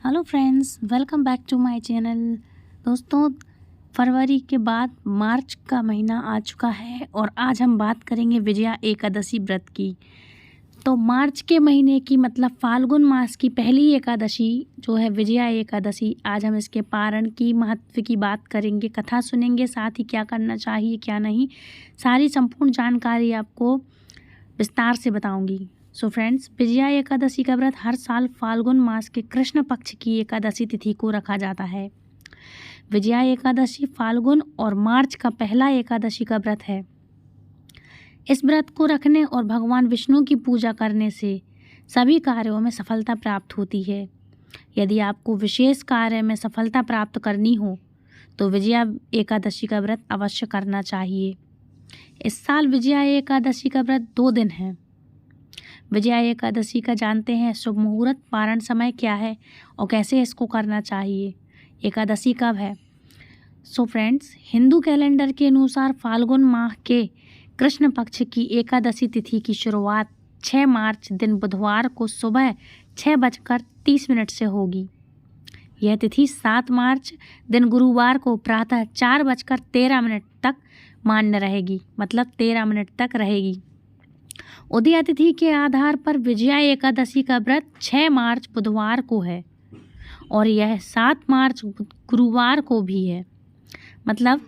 Hello friends, welcome back to my channel. दोस्तों, फरवरी के बाद मार्च का महीना आ चुका है और आज हम बात करेंगे विजया एकादशी व्रत की। तो मार्च के महीने की मतलब फाल्गुन मास की पहली एकादशी जो है विजया एकादशी, आज हम इसके पारण की महत्व की बात करेंगे, कथा सुनेंगे, साथ ही क्या करना चाहिए क्या नहीं, सारी संपूर्ण जानकारी आपको विस्तार से बताऊंगी। सो फ्रेंड्स, विजया एकादशी का व्रत हर साल फाल्गुन मास के कृष्ण पक्ष की एकादशी तिथि को रखा जाता है। विजया एकादशी फाल्गुन और मार्च का पहला एकादशी का व्रत है। इस व्रत को रखने और भगवान विष्णु की पूजा करने से सभी कार्यों में सफलता प्राप्त होती है। यदि आपको विशेष कार्य में सफलता प्राप्त करनी हो तो विजया एकादशी का व्रत अवश्य करना चाहिए। इस साल विजया एकादशी का व्रत 2 दिन है। विजया एकादशी का जानते हैं शुभ मुहूर्त, पारण समय क्या है और कैसे इसको करना चाहिए, एकादशी कब है। सो फ्रेंड्स, हिंदू कैलेंडर के अनुसार फाल्गुन माह के कृष्ण पक्ष की एकादशी तिथि की शुरुआत 6 मार्च दिन बुधवार को सुबह 6:30 से होगी। यह तिथि 7 मार्च दिन गुरुवार को प्रातः 4:13 तक मान्य रहेगी, मतलब 13 मिनट तक रहेगी। उदया तिथि के आधार पर विजया एकादशी का व्रत 6 मार्च बुधवार को है और यह 7 मार्च गुरुवार को भी है। मतलब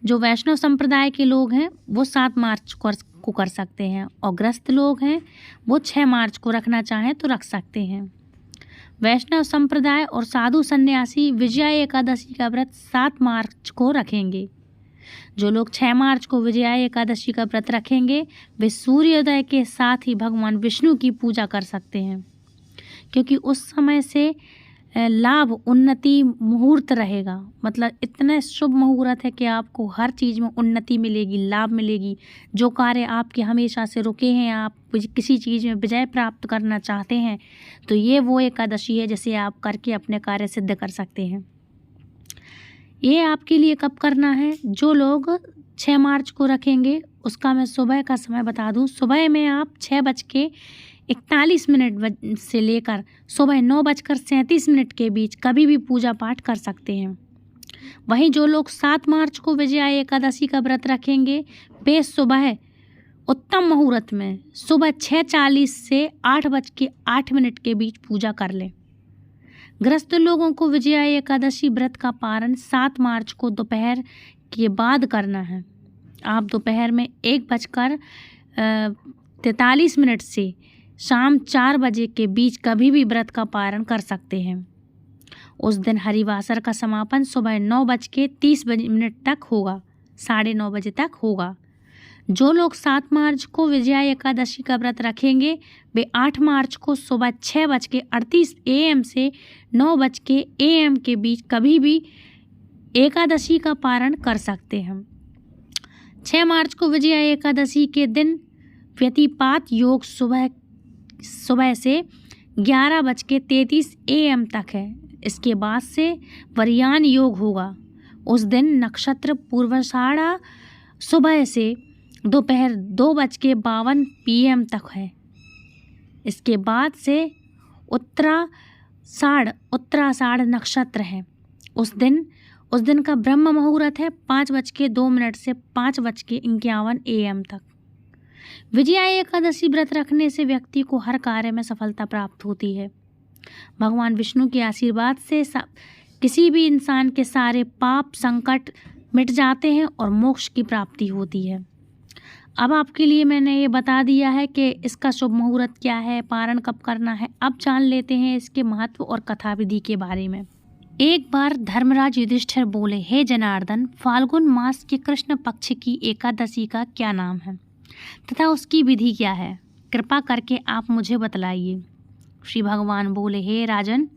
जो वैष्णव संप्रदाय के लोग हैं वो 7 मार्च को कर सकते हैं और ग्रस्त लोग हैं वो 6 मार्च को रखना चाहें तो रख सकते हैं। वैष्णव संप्रदाय और साधु सन्यासी विजया एकादशी का व्रत 7 मार्च को रखेंगे। जो लोग 6 मार्च को विजया एकादशी का व्रत रखेंगे वे सूर्योदय के साथ ही भगवान विष्णु की पूजा कर सकते हैं, क्योंकि उस समय से लाभ उन्नति मुहूर्त रहेगा। मतलब इतना शुभ मुहूर्त है कि आपको हर चीज़ में उन्नति मिलेगी, लाभ मिलेगी। जो कार्य आपके हमेशा से रुके हैं, आप किसी चीज़ में विजय प्राप्त करना चाहते हैं, तो ये वो एकादशी है जिसे आप करके अपने कार्य सिद्ध कर सकते हैं। ये आपके लिए कब करना है? जो लोग 6 मार्च को रखेंगे उसका मैं सुबह का समय बता दूं। सुबह में आप 6:41 से लेकर सुबह 9:37 के बीच कभी भी पूजा पाठ कर सकते हैं। वहीं जो लोग 7 मार्च को विजया एकादशी का व्रत रखेंगे वे सुबह उत्तम मुहूर्त में सुबह 6:40 से 8:08 के बीच पूजा कर लें। ग्रस्त लोगों को विजया एकादशी व्रत का पारण 7 मार्च को दोपहर के बाद करना है। आप दोपहर में 1:43 से शाम 4 बजे के बीच कभी भी व्रत का पारण कर सकते हैं। उस दिन हरिवासर का समापन सुबह 9:30 तक होगा, 9:30 बजे तक होगा। जो लोग 7 मार्च को विजया एकादशी का व्रत रखेंगे वे 8 मार्च को सुबह 6:38 AM से 9 AM के बीच कभी भी एकादशी का पारण कर सकते हैं। 6 मार्च को विजया एकादशी के दिन व्यतिपात योग सुबह से 11:33 AM तक है। इसके बाद से वरयान योग होगा। उस दिन नक्षत्र पूर्वाषाढ़ा सुबह से दोपहर 2:52 PM तक है। इसके बाद से उत्तराषाढ़ नक्षत्र है। उस दिन का ब्रह्म मुहूर्त है 5:02 से 5:51 AM तक। विजया एकादशी व्रत रखने से व्यक्ति को हर कार्य में सफलता प्राप्त होती है। भगवान विष्णु के आशीर्वाद से किसी भी इंसान के सारे पाप संकट मिट जाते हैं और मोक्ष की प्राप्ति होती है। अब आपके लिए मैंने ये बता दिया है कि इसका शुभ मुहूर्त क्या है, पारण कब करना है। अब जान लेते हैं इसके महत्व और कथा विधि के बारे में। एक बार धर्मराज युधिष्ठिर बोले, हे जनार्दन, फाल्गुन मास के कृष्ण पक्ष की एकादशी का क्या नाम है तथा उसकी विधि क्या है? कृपा करके आप मुझे बतलाइए। श्री भगवान बोले, हे राजन,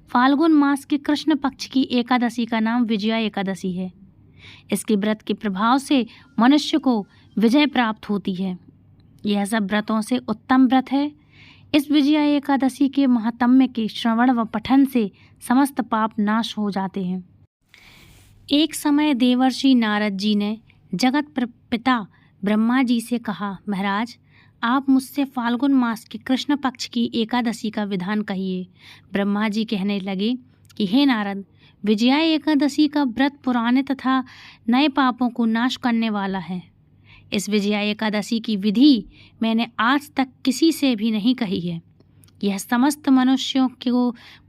फाल्गुन मास के कृष्ण पक्ष की एकादशी का नाम विजया एकादशी है। इसके व्रत के प्रभाव से मनुष्य को विजय प्राप्त होती है। यह सब व्रतों से उत्तम व्रत है। इस विजया एकादशी के महात्म्य के श्रवण व पठन से समस्त पाप नाश हो जाते हैं। एक समय देवर्षि नारद जी ने जगत पिता ब्रह्मा जी से कहा, महाराज, आप मुझसे फाल्गुन मास के कृष्ण पक्ष की एकादशी का विधान कहिए। ब्रह्मा जी कहने लगे कि हे नारद, विजया एकादशी का व्रत पुराने तथा नए पापों को नाश करने वाला है। इस विजया एकादशी की विधि मैंने आज तक किसी से भी नहीं कही है। यह समस्त मनुष्यों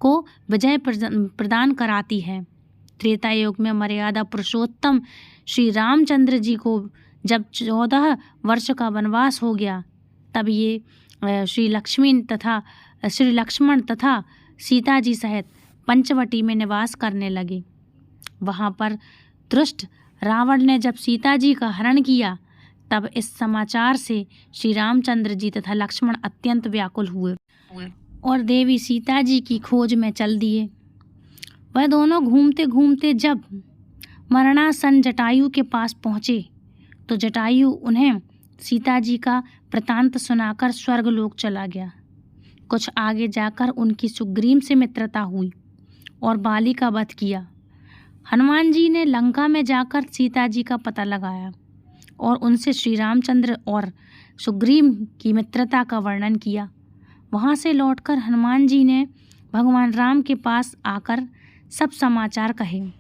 को विजय प्रदान कराती है। त्रेता युग में मर्यादा पुरुषोत्तम श्री रामचंद्र जी को जब 14 वर्ष का वनवास हो गया, तब ये श्री लक्ष्मण तथा सीता जी सहित पंचवटी में निवास करने लगे। वहाँ पर दुष्ट रावण ने जब सीता जी का हरण किया, तब इस समाचार से श्री रामचंद्र जी तथा लक्ष्मण अत्यंत व्याकुल हुए और देवी सीता जी की खोज में चल दिए। वह दोनों घूमते घूमते जब मरणासन जटायु के पास पहुँचे, तो जटायु उन्हें सीता जी का वृतांत सुनाकर स्वर्गलोक चला गया। कुछ आगे जाकर उनकी सुग्रीव से मित्रता हुई और बाली का वध किया। हनुमान जी ने लंका में जाकर सीता जी का पता लगाया और उनसे श्री रामचंद्र और सुग्रीव की मित्रता का वर्णन किया। वहाँ से लौटकर हनुमान जी ने भगवान राम के पास आकर सब समाचार कहे।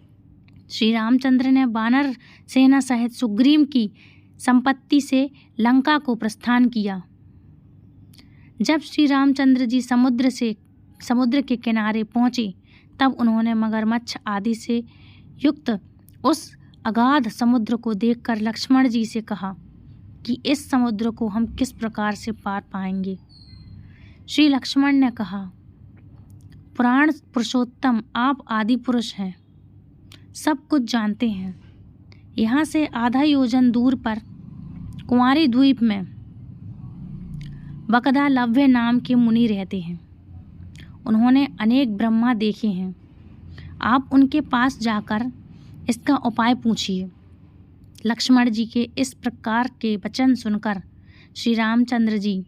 श्री रामचंद्र ने वानर सेना सहित सुग्रीव की संपत्ति से लंका को प्रस्थान किया। जब श्री रामचंद्र जी समुद्र के किनारे पहुँचे, तब उन्होंने मगरमच्छ आदि से युक्त उस अगाध समुद्र को देखकर लक्ष्मण जी से कहा कि इस समुद्र को हम किस प्रकार से पार पाएंगे। श्री लक्ष्मण ने कहा, पुराण पुरुषोत्तम, आप आदि पुरुष हैं, सब कुछ जानते हैं। यहाँ से आधा योजन दूर पर कुंवारी द्वीप में बकदालव्य नाम के मुनि रहते हैं। उन्होंने अनेक ब्रह्मा देखे हैं। आप उनके पास जाकर इसका उपाय पूछिए। लक्ष्मण जी के इस प्रकार के वचन सुनकर श्री रामचंद्र जी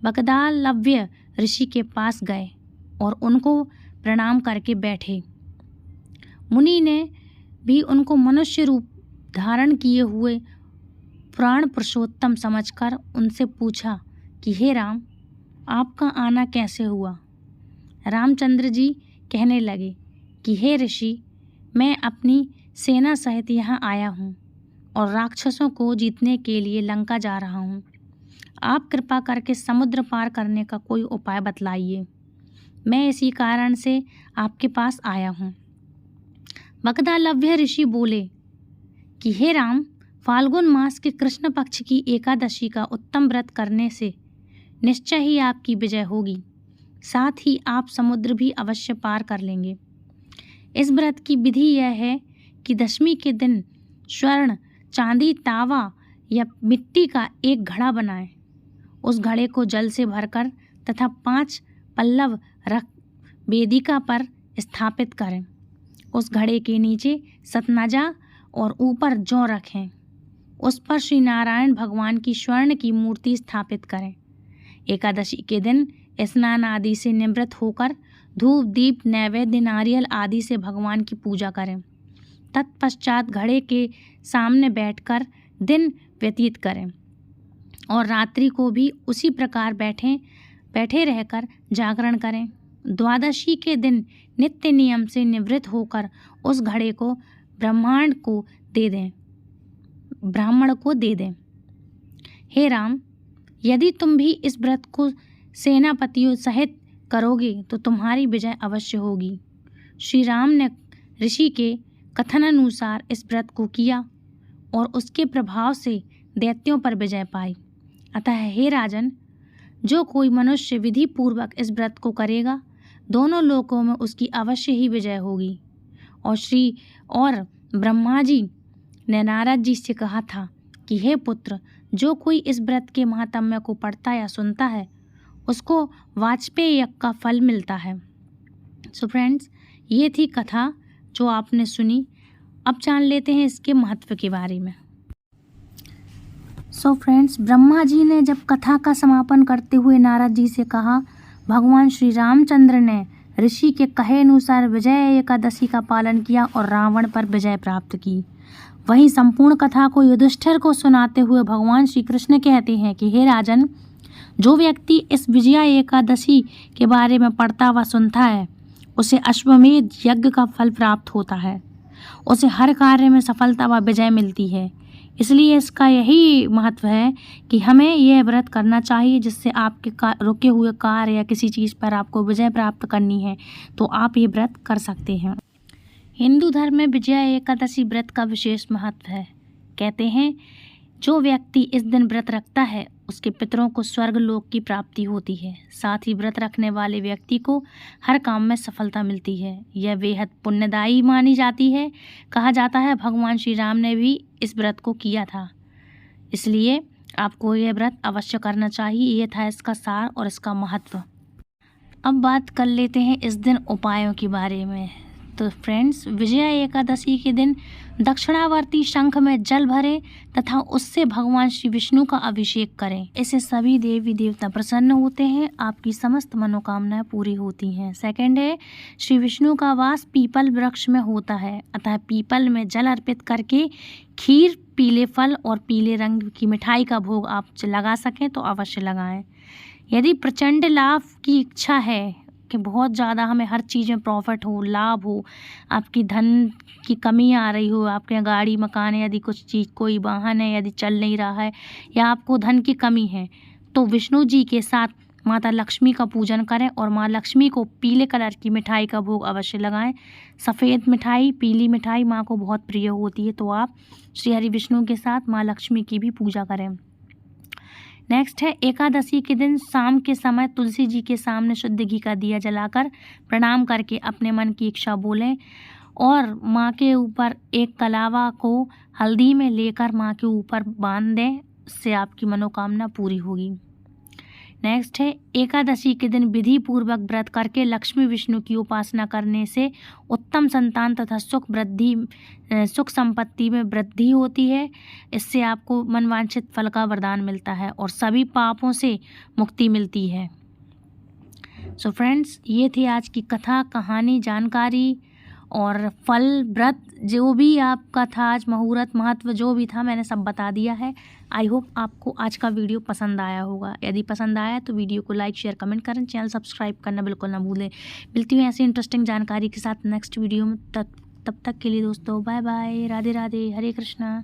बकदालव्य ऋषि के पास गए और उनको प्रणाम करके बैठे। मुनि ने भी उनको मनुष्य रूप धारण किए हुए पुराण पुरुषोत्तम समझकर उनसे पूछा कि हे राम, आपका आना कैसे हुआ। रामचंद्र जी कहने लगे कि हे ऋषि, मैं अपनी सेना सहित यहाँ आया हूँ और राक्षसों को जीतने के लिए लंका जा रहा हूँ। आप कृपा करके समुद्र पार करने का कोई उपाय बतलाइए। मैं इसी कारण से आपके पास आया हूँ। बकदालव्य ऋषि बोले कि हे राम, फाल्गुन मास के कृष्ण पक्ष की एकादशी का उत्तम व्रत करने से निश्चय ही आपकी विजय होगी। साथ ही आप समुद्र भी अवश्य पार कर लेंगे। इस व्रत की विधि यह है कि दशमी के दिन स्वर्ण, चांदी, तावा या मिट्टी का एक घड़ा बनाएं। उस घड़े को जल से भरकर तथा 5 पल्लव रख वेदिका पर स्थापित करें। उस घड़े के नीचे सतनजा और ऊपर जौ रखें। उस पर श्री नारायण भगवान की स्वर्ण की मूर्ति स्थापित करें। एकादशी के दिन स्नान आदि से निवृत्त होकर धूप, दीप, नैवेद्य, नारियल आदि से भगवान की पूजा करें। तत्पश्चात घड़े के सामने बैठकर दिन व्यतीत करें और रात्रि को भी उसी प्रकार बैठे रहकर जागरण करें। द्वादशी के दिन नित्य नियम से निवृत्त होकर उस घड़े को ब्राह्मण को दे दें। हे राम, यदि तुम भी इस व्रत को सेनापतियों सहित करोगे तो तुम्हारी विजय अवश्य होगी। श्री राम ने ऋषि के कथन अनुसार इस व्रत को किया और उसके प्रभाव से दैत्यों पर विजय पाई। अतः हे राजन, जो कोई मनुष्य विधि पूर्वक इस व्रत को करेगा, दोनों लोकों में उसकी अवश्य ही विजय होगी। और ब्रह्मा जी ने नारद जी से कहा था कि हे पुत्र, जो कोई इस व्रत के महात्म्य को पढ़ता या सुनता है, उसको वाजपेय यज्ञ का फल मिलता है। सो फ्रेंड्स, ये थी कथा जो आपने सुनी। अब जान लेते हैं इसके महत्व के बारे में। सो फ्रेंड्स, ब्रह्मा जी ने जब कथा का समापन करते हुए नारद जी से कहा, भगवान श्री रामचंद्र ने ऋषि के कहे अनुसार विजय एकादशी का पालन किया और रावण पर विजय प्राप्त की। वहीं संपूर्ण कथा को युधिष्ठिर को सुनाते हुए भगवान श्री कृष्ण कहते हैं कि हे राजन, जो व्यक्ति इस विजया एकादशी के बारे में पढ़ता व सुनता है उसे अश्वमेध यज्ञ का फल प्राप्त होता है, उसे हर कार्य में सफलता व विजय मिलती है। इसलिए इसका यही महत्व है कि हमें यह व्रत करना चाहिए, जिससे आपके रुके हुए कार्य या किसी चीज़ पर आपको विजय प्राप्त करनी है तो आप ये व्रत कर सकते हैं। हिंदू धर्म में विजया एकादशी व्रत का विशेष महत्व है। कहते हैं जो व्यक्ति इस दिन व्रत रखता है उसके पितरों को स्वर्ग लोक की प्राप्ति होती है। साथ ही व्रत रखने वाले व्यक्ति को हर काम में सफलता मिलती है। यह बेहद पुण्यदायी मानी जाती है। कहा जाता है भगवान श्री राम ने भी इस व्रत को किया था, इसलिए आपको यह व्रत अवश्य करना चाहिए। ये था इसका सार और इसका महत्व। अब बात कर लेते हैं इस दिन उपायों के बारे में। तो फ्रेंड्स, विजया एकादशी के दिन दक्षिणावर्ती शंख में जल भरें तथा उससे भगवान श्री विष्णु का अभिषेक करें। इससे सभी देवी देवता प्रसन्न होते हैं, आपकी समस्त मनोकामनाएं पूरी होती हैं। सेकंड है, श्री विष्णु का वास पीपल वृक्ष में होता है, अतः पीपल में जल अर्पित करके खीर, पीले फल और पीले रंग की मिठाई का भोग आप लगा सकें तो अवश्य लगाएं। यदि प्रचंड लाभ की इच्छा है कि बहुत ज़्यादा हमें हर चीज़ में प्रॉफिट हो, लाभ हो, आपकी धन की कमी आ रही हो, आपके यहाँ गाड़ी मकान है, यदि कुछ चीज़ कोई वाहन है यदि चल नहीं रहा है या आपको धन की कमी है, तो विष्णु जी के साथ माता लक्ष्मी का पूजन करें और माँ लक्ष्मी को पीले कलर की मिठाई का भोग अवश्य लगाएं। सफ़ेद मिठाई, पीली मिठाई माँ को बहुत प्रिय होती है, तो आप श्री हरि विष्णु के साथ माँ लक्ष्मी की भी पूजा करें। नेक्स्ट है, एकादशी के दिन शाम के समय तुलसी जी के सामने शुद्ध घी का दिया जलाकर प्रणाम करके अपने मन की इच्छा बोलें और माँ के ऊपर एक कलावा को हल्दी में लेकर माँ के ऊपर बांध दें, इससे आपकी मनोकामना पूरी होगी। नेक्स्ट है, एकादशी के दिन विधि पूर्वक व्रत करके लक्ष्मी विष्णु की उपासना करने से उत्तम संतान तथा सुख संपत्ति में वृद्धि होती है। इससे आपको मनवांछित फल का वरदान मिलता है और सभी पापों से मुक्ति मिलती है। सो फ्रेंड्स, ये थी आज की कथा, कहानी, जानकारी और फल, व्रत, जो भी आपका था आज, मुहूर्त, महत्व जो भी था मैंने सब बता दिया है। आई होप आपको आज का वीडियो पसंद आया होगा। यदि पसंद आया तो वीडियो को लाइक, शेयर, कमेंट करें। चैनल सब्सक्राइब करना बिल्कुल ना भूलें। मिलती हूँ ऐसी इंटरेस्टिंग जानकारी के साथ नेक्स्ट वीडियो में। तब तक के लिए दोस्तों बाय बाय, राधे राधे, हरे कृष्णा।